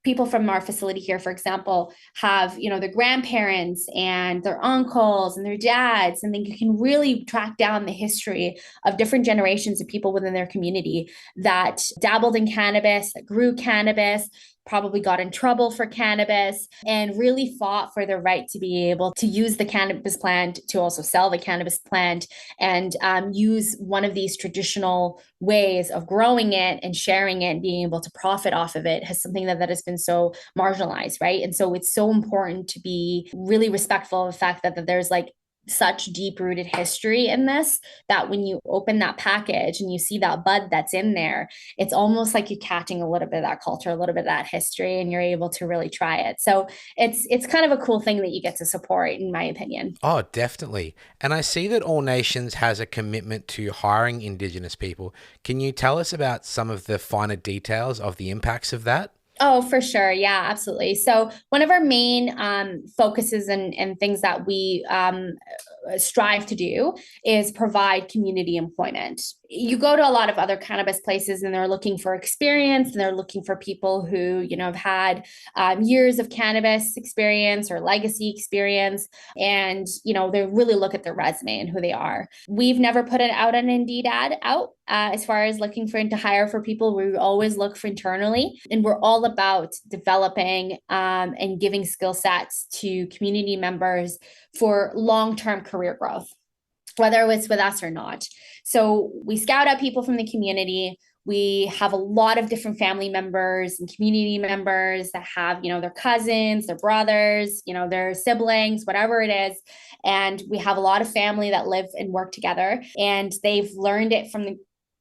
people from our facility here, for example, have, their grandparents and their uncles and their dads, and then you can really track down the history of different generations of people within their community that dabbled in cannabis, that grew cannabis, probably got in trouble for cannabis, and really fought for the right to be able to use the cannabis plant, to also sell the cannabis plant, and use one of these traditional ways of growing it and sharing it and being able to profit off of it, as something that has been so marginalized, right? And so it's so important to be really respectful of the fact that there's like such deep-rooted history in this, that when you open that package and you see that bud that's in there, it's almost like you're catching a little bit of that culture, a little bit of that history, and you're able to really try it. So it's kind of a cool thing that you get to support, in my opinion. Oh, definitely. And I see that All Nations has a commitment to hiring Indigenous people. Can you tell us about some of the finer details of the impacts of that? Oh, for sure. Yeah, absolutely. So one of our main focuses and things that we strive to do is provide community employment. You go to a lot of other cannabis places and they're looking for experience, and they're looking for people who, have had years of cannabis experience or legacy experience. And, they really look at their resume and who they are. We've never put it out an Indeed ad out. as far as looking for to hire for people. We always look for internally, and we're all about developing and giving skill sets to community members for long-term career growth, whether it's with us or not. So we scout out people from the community. We have a lot of different family members and community members that have, their cousins, their brothers, their siblings, whatever it is. And we have a lot of family that live and work together, and they've learned it from the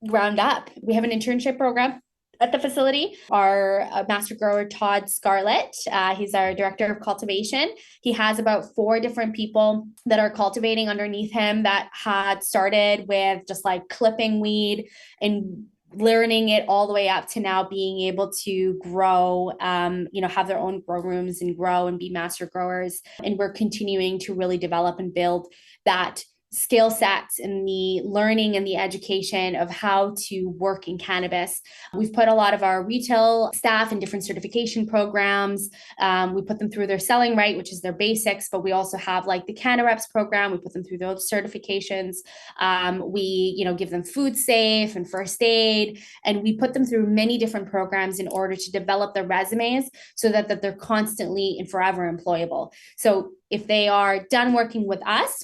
ground up. We have an internship program at the facility. Our master grower, Todd Scarlett, he's our director of cultivation. He has about 4 different people that are cultivating underneath him that had started with just like clipping weed and learning it all the way up to now being able to grow, have their own grow rooms and grow and be master growers. And we're continuing to really develop and build that skill sets and the learning and the education of how to work in cannabis. We've put a lot of our retail staff in different certification programs. We put them through their selling right, which is their basics, but we also have like the Canna Reps program. We put them through those certifications. We, give them food safe and first aid, and we put them through many different programs in order to develop their resumes so that they're constantly and forever employable. So if they are done working with us,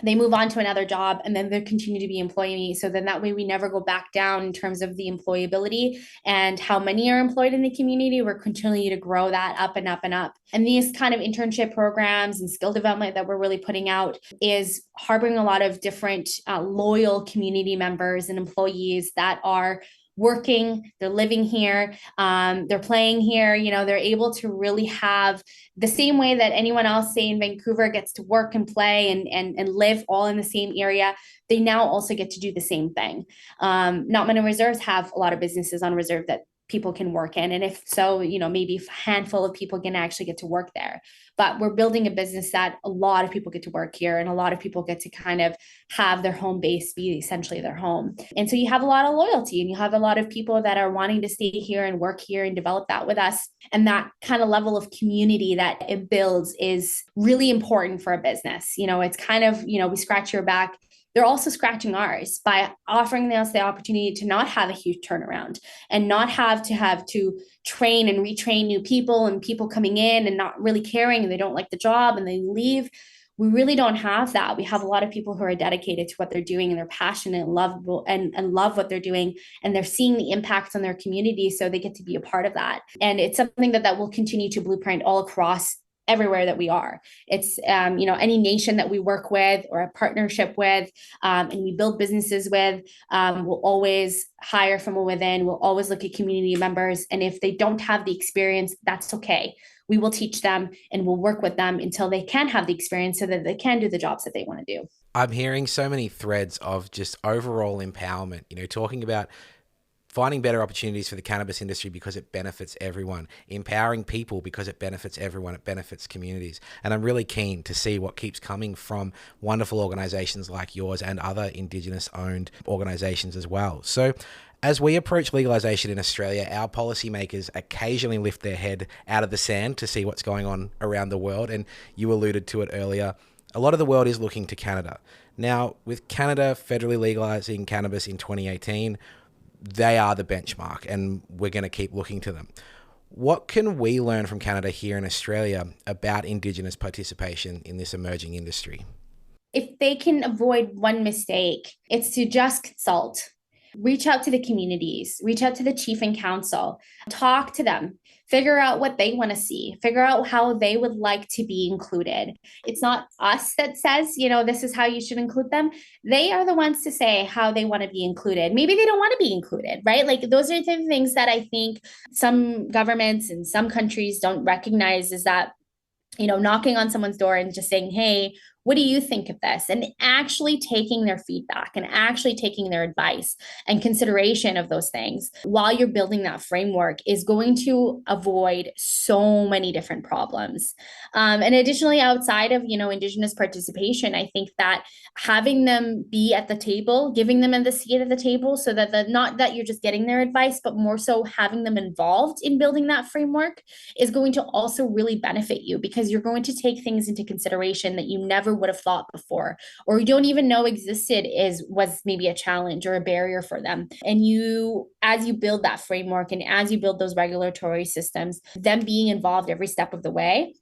they move on to another job, and then they continue to be employee. So then that way we never go back down in terms of the employability and how many are employed in the community. We're continuing to grow that up and up and up. And these kind of internship programs and skill development that we're really putting out is harboring a lot of different loyal community members and employees that are working, they're living here, they're playing here, they're able to really have the same way that anyone else, say in Vancouver, gets to work and play and live all in the same area. They now also get to do the same thing. Not many reserves have a lot of businesses on reserve that people can work in. And if so, maybe a handful of people can actually get to work there. But we're building a business that a lot of people get to work here, and a lot of people get to kind of have their home base be essentially their home. And so you have a lot of loyalty, and you have a lot of people that are wanting to stay here and work here and develop that with us. And that kind of level of community that it builds is really important for a business. It's kind of, we scratch your back. They're also scratching ours by offering us the opportunity to not have a huge turnaround and not have to train and retrain new people, and people coming in and not really caring, and they don't like the job and they leave. We really don't have that. We have a lot of people who are dedicated to what they're doing, and they're passionate and lovable and love what they're doing, and they're seeing the impacts on their community, so they get to be a part of that. And it's something that will continue to blueprint all across everywhere that we are. It's, any nation that we work with or a partnership with, and we build businesses with, we'll always hire from within. We'll always look at community members. And if they don't have the experience, that's okay. We will teach them, and we'll work with them until they can have the experience so that they can do the jobs that they want to do. I'm hearing so many threads of just overall empowerment, talking about finding better opportunities for the cannabis industry because it benefits everyone, empowering people because it benefits everyone, it benefits communities. And I'm really keen to see what keeps coming from wonderful organizations like yours and other Indigenous-owned organizations as well. So as we approach legalization in Australia, our policymakers occasionally lift their head out of the sand to see what's going on around the world. And you alluded to it earlier. A lot of the world is looking to Canada. Now, with Canada federally legalizing cannabis in 2018, they are the benchmark, and we're going to keep looking to them. What can we learn from Canada here in Australia about Indigenous participation in this emerging industry? If they can avoid one mistake, it's to just consult. Reach out to the communities, reach out to the chief and council, talk to them, figure out what they want to see, figure out how they would like to be included. It's not us that says, this is how you should include them. They are the ones to say how they want to be included. Maybe they don't want to be included, right? Like those are the things that I think some governments and some countries don't recognize, is that, knocking on someone's door and just saying, hey, what do you think of this? And actually taking their feedback and actually taking their advice and consideration of those things while you're building that framework is going to avoid so many different problems. And additionally, outside of, Indigenous participation, I think that having them be at the table, giving them the seat at the table, so that not that you're just getting their advice, but more so having them involved in building that framework is going to also really benefit you, because you're going to take things into consideration that you never never would have thought before, or you don't even know existed was maybe a challenge or a barrier for them. And as you build that framework and as you build those regulatory systems, them being involved every step of the way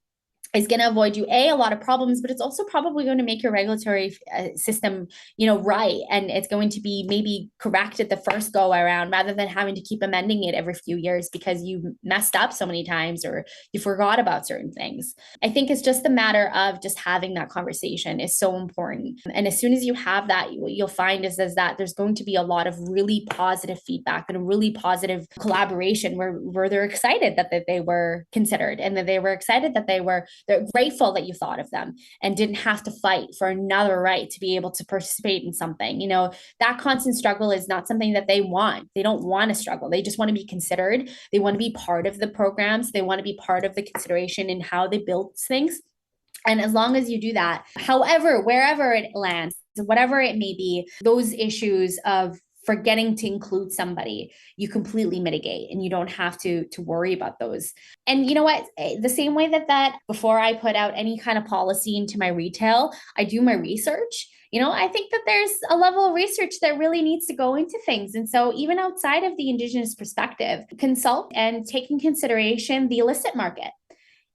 is going to avoid you a lot of problems, but it's also probably going to make your regulatory system, right. And it's going to be maybe corrected the first go around rather than having to keep amending it every few years because you messed up so many times or you forgot about certain things. I think it's just a matter of just having that conversation is so important. And as soon as you have that, what you'll find is that there's going to be a lot of really positive feedback and a really positive collaboration where they're excited that they were considered and that they were excited that they're grateful that you thought of them and didn't have to fight for another right to be able to participate in something. That constant struggle is not something that they want. They don't want to struggle. They just want to be considered. They want to be part of the programs. They want to be part of the consideration in how they build things. And as long as you do that, however, wherever it lands, whatever it may be, those issues of forgetting to include somebody, you completely mitigate and you don't have to worry about those. And you know what? The same way that before I put out any kind of policy into my retail, I do my research. I think that there's a level of research that really needs to go into things. And so even outside of the Indigenous perspective, consult and take in consideration the illicit market.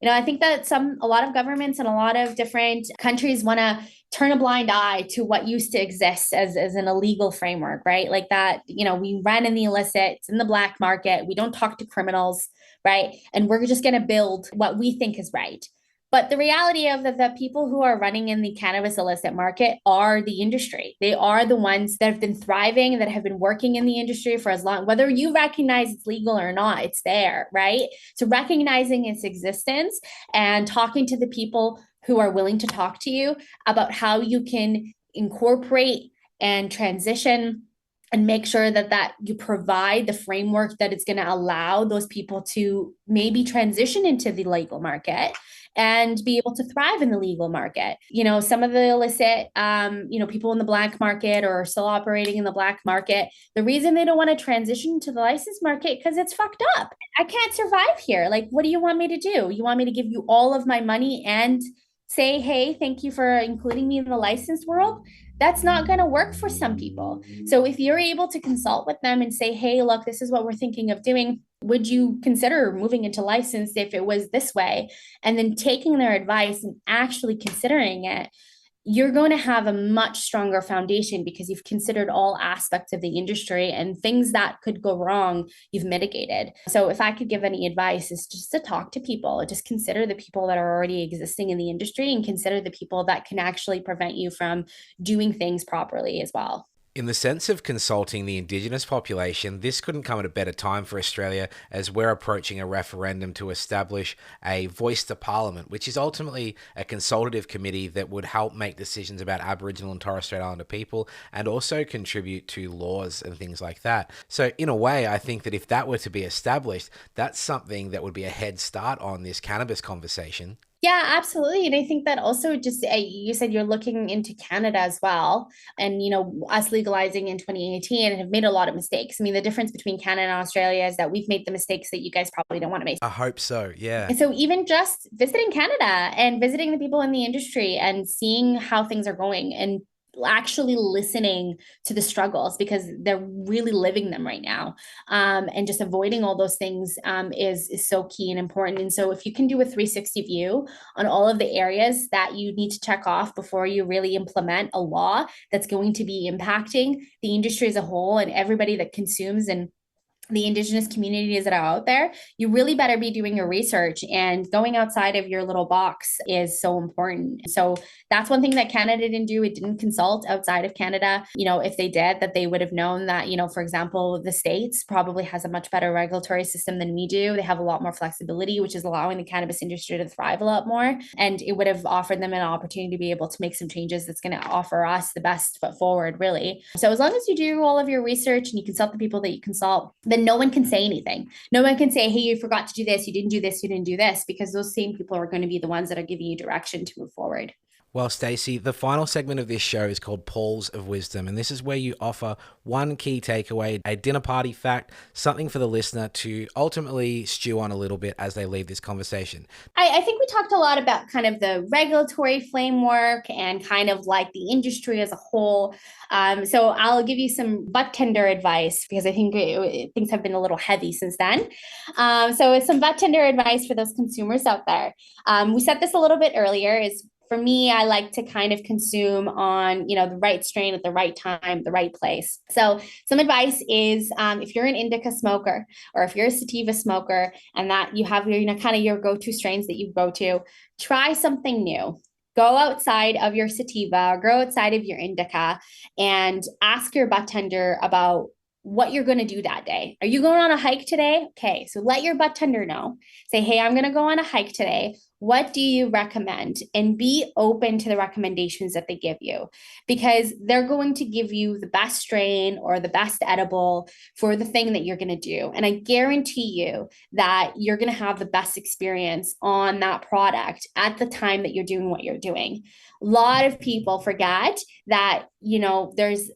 I think that a lot of governments and a lot of different countries want to turn a blind eye to what used to exist as an illegal framework, right? Like that, we run in the illicit, it's in the black market. We don't talk to criminals, right? And we're just going to build what we think is right. But the reality of the people who are running in the cannabis illicit market are the industry. They are the ones that have been thriving, that have been working in the industry for as long, whether you recognize it's legal or not, it's there, right? So recognizing its existence and talking to the people who are willing to talk to you about how you can incorporate and transition and make sure that you provide the framework that it's going to allow those people to maybe transition into the legal market and be able to thrive in the legal market. Some of the illicit, people in the black market or still operating in the black market, the reason they don't want to transition to the licensed market because it's fucked up. I can't survive here. Like, what do you want me to do? You want me to give you all of my money and say, hey, thank you for including me in the licensed world? That's not going to work for some people. So if you're able to consult with them and say, hey, look, this is what we're thinking of doing. Would you consider moving into license if it was this way? And then taking their advice and actually considering it, you're going to have a much stronger foundation because you've considered all aspects of the industry and things that could go wrong, you've mitigated. So if I could give any advice, is just to talk to people, just consider the people that are already existing in the industry and consider the people that can actually prevent you from doing things properly as well. In the sense of consulting the Indigenous population, this couldn't come at a better time for Australia as we're approaching a referendum to establish a voice to Parliament, which is ultimately a consultative committee that would help make decisions about Aboriginal and Torres Strait Islander people and also contribute to laws and things like that. So in a way, I think that if that were to be established, that's something that would be a head start on this cannabis conversation. Yeah, absolutely. And I think that also just, you said you're looking into Canada as well. And, us legalizing in 2018 and have made a lot of mistakes. I mean, the difference between Canada and Australia is that we've made the mistakes that you guys probably don't want to make. I hope so, yeah. And so even just visiting Canada and visiting the people in the industry and seeing how things are going and actually listening to the struggles because they're really living them right now, and just avoiding all those things is so key and important. And so if you can do a 360 view on all of the areas that you need to check off before you really implement a law that's going to be impacting the industry as a whole and everybody that consumes and the Indigenous communities that are out there, you really better be doing your research, and going outside of your little box is so important. So that's one thing that Canada didn't do. It didn't consult outside of Canada. If they did, that they would have known that, for example, the States probably has a much better regulatory system than we do. They have a lot more flexibility, which is allowing the cannabis industry to thrive a lot more. And it would have offered them an opportunity to be able to make some changes that's going to offer us the best foot forward, really. So as long as you do all of your research and you consult the people that you consult, then no one can say anything. No one can say, hey, you forgot to do this, you didn't do this, you didn't do this, because those same people are going to be the ones that are giving you direction to move forward. Well, Stacey, the final segment of this show is called Pools of Wisdom, and this is where you offer one key takeaway, a dinner party fact, something for the listener to ultimately stew on a little bit as they leave this conversation. I think we talked a lot about kind of the regulatory framework and kind of like the industry as a whole. So I'll give you some butt tender advice because I think things have been a little heavy since then. So it's some butt tender advice for those consumers out there. We said this a little bit earlier is for me, I like to kind of consume on, the right strain at the right time, the right place. So some advice is if you're an indica smoker or if you're a sativa smoker and that you have your, kind of your go-to strains that you go to, try something new. Go outside of your sativa or go outside of your indica and ask your budtender about what you're going to do that day. Are you going on a hike today? Okay, so let your budtender know. Say, hey, I'm going to go on a hike today. What do you recommend? And be open to the recommendations that they give you because they're going to give you the best strain or the best edible for the thing that you're going to do. And I guarantee you that you're going to have the best experience on that product at the time that you're doing what you're doing. A lot of people forget that, there's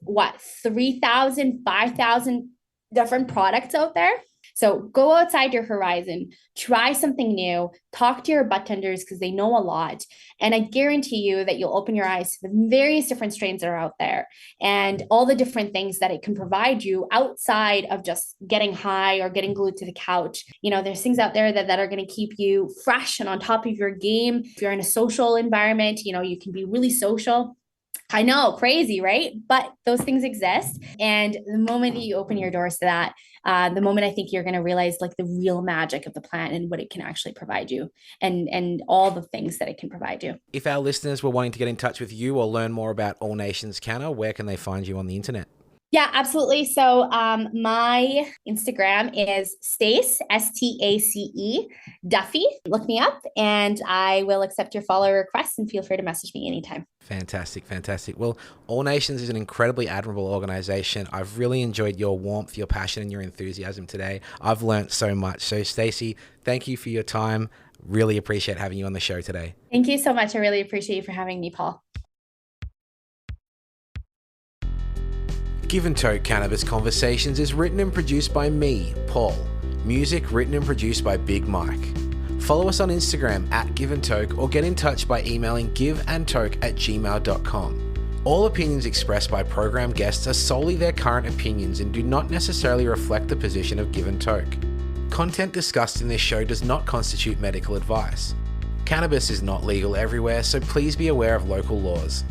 3,000, 5,000 different products out there. So go outside your horizon, try something new, talk to your budtenders because they know a lot. And I guarantee you that you'll open your eyes to the various different strains that are out there and all the different things that it can provide you outside of just getting high or getting glued to the couch. There's things out there that are going to keep you fresh and on top of your game. If you're in a social environment, you can be really social. I know, crazy, right? But those things exist. And the moment that you open your doors to that, the moment I think you're going to realize like the real magic of the plant and what it can actually provide you and all the things that it can provide you. If our listeners were wanting to get in touch with you or learn more about All Nations Canna, where can they find you on the internet? Yeah, absolutely. So my Instagram is Stace, Stace, Duffy. Look me up and I will accept your follow requests and feel free to message me anytime. Fantastic, fantastic. Well, All Nations is an incredibly admirable organization. I've really enjoyed your warmth, your passion, and your enthusiasm today. I've learned so much. So, Stacey, thank you for your time. Really appreciate having you on the show today. Thank you so much. I really appreciate you for having me, Paul. Give and Toke Cannabis Conversations is written and produced by me, Paul. Music written and produced by Big Mike. Follow us on Instagram at Give and Toke or get in touch by emailing giveandtoke@gmail.com. All opinions expressed by program guests are solely their current opinions and do not necessarily reflect the position of Give and Toke. Content discussed in this show does not constitute medical advice. Cannabis is not legal everywhere, so please be aware of local laws.